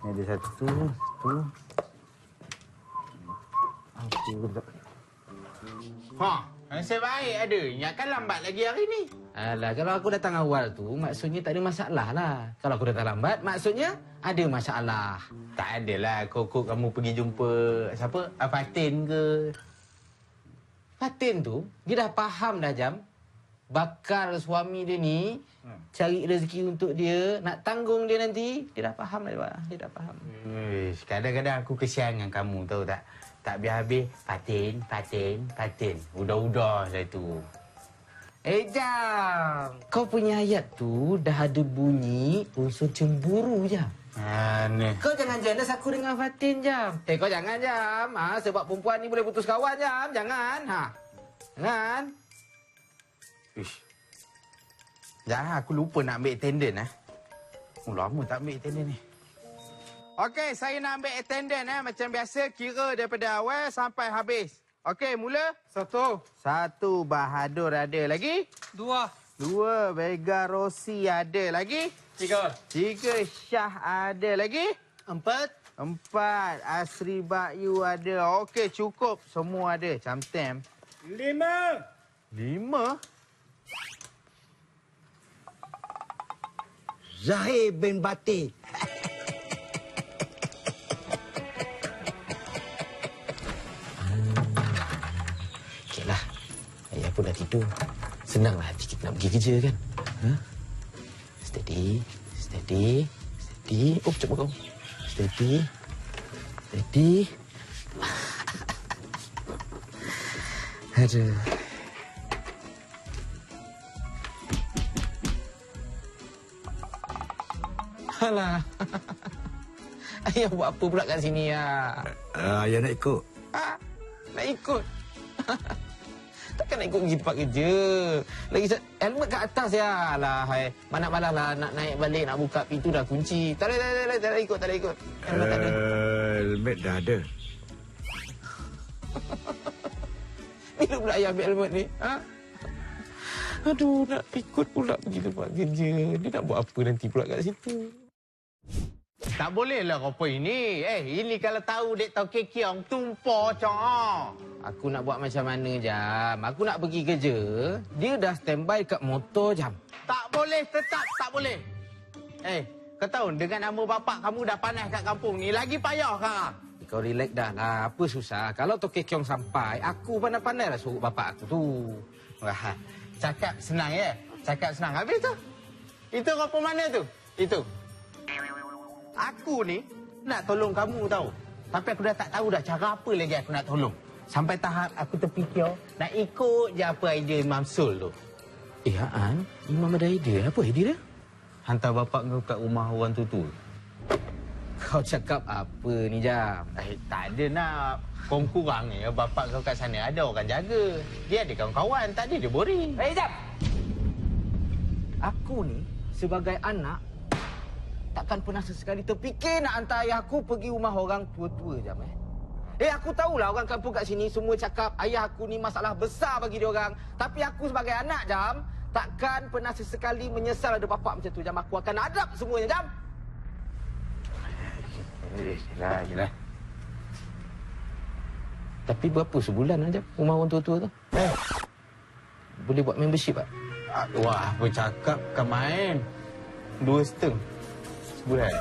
Ni ada satu. Tu. Aku tak. Nasib baik ada. Ingatkan lambat lagi hari ni. Alah, kalau aku datang awal tu, maksudnya tak ada masalah lah. Kalau aku datang lambat, maksudnya ada masalah. Tak adalah kok kamu pergi jumpa siapa? Fatin ke? Fatin tu, dia dah faham dah, Jam. Bakal suami dia ni cari rezeki untuk dia, nak tanggung dia nanti. Dia dah faham dah, Pak. Dia dah faham. Kadang-kadang aku kesian dengan kamu, tahu tak? Tak habis-habis, Fatin. Udah-udah dah tu. Jam. Kau punya ayat tu dah ada bunyi unsur cemburu, Jam. Ni. Kau jangan jealous aku dengan Fatin, Jam. Kau jangan, Jam. Sebab perempuan ni boleh putus kawan, Jam. Jangan. Jangan. Ish. Jangan, aku lupa nak ambil attendant, lama tak ambil attendant ni. Okey, saya nak ambil attendant, Macam biasa, kira daripada awal sampai habis. Okey, mula. 1. 1, Bahadur ada lagi. 2, Vega Rossi ada lagi. 3, Syah ada lagi. 4, Asri Bakyu ada. Okey, cukup. Semua ada. Camtem. 5? Zahir bin Batik. Okeylah. Ayah pun dah tidur. Senanglah hati kita nak pergi kerja, kan? Steady. Oh, cepat kau. Steady. Aduh. Alah. Ayah buat apa pula kat sini, ya? Ayah nak ikut. Nak ikut? Takkan nak ikut pergi tempat kerja. Lagi helmet kat atas, ya. Alah, hai. Mana malah lah nak naik balik, nak buka pintu dah kunci. Tak boleh ikut. Helmet tak ada. Helmet dah ada. Bila pula ayah ambil helmet ni? Aduh, nak ikut pula pergi tempat kerja. Dia nak buat apa nanti pula kat situ? Tak boleh lah apa ini. Ini kalau tahu Dek Tau Kekiong tumpah cak. Aku nak buat macam mana, Jam? Aku nak pergi kerja. Dia dah standby kat motor, Jam. Tak boleh, tetap tak boleh. Kau tahu dengan nama bapak kamu dah panas kat kampung ni. Lagi payah kan? Kau relax dah lah. Apa susah? Kalau Tok Kekiong sampai, aku pandai-pandai lah suruh bapak aku tu. Wah, cakap senang ya? Cakap senang. Habis tu? Itu apa mana tu? Itu. Aku ni nak tolong kamu tahu. Tapi aku dah tak tahu dah cara apa lagi aku nak tolong. Sampai tahap aku terfikir nak ikut je apa idea Imam Sul tu. An, Imam ada idea. Apa idea dia? Hantar bapak kau kat rumah orang tu. Kau cakap apa ni, Jam? Tak ada nak. Kurang ni, bapak kau kat sana ada orang jaga. Dia ada kawan-kawan, tak ada dia boring. Jam! Aku ni sebagai anak takkan pernah sesekali terfikir nak hantar ayah aku pergi rumah orang tua-tua, Jam. Aku tahulah orang kampung kat sini semua cakap ayah aku ni masalah besar bagi dia orang. Tapi aku sebagai anak, Jam, takkan pernah sesekali menyesal ada bapak macam tu, Jam. Aku akan hadap semuanya, Jam. Yelah. Tapi berapa sebulan, Jam, rumah orang tua-tua tu? Boleh buat membership, tak? Wah, aku cakap kan main. 2,5 sebulan.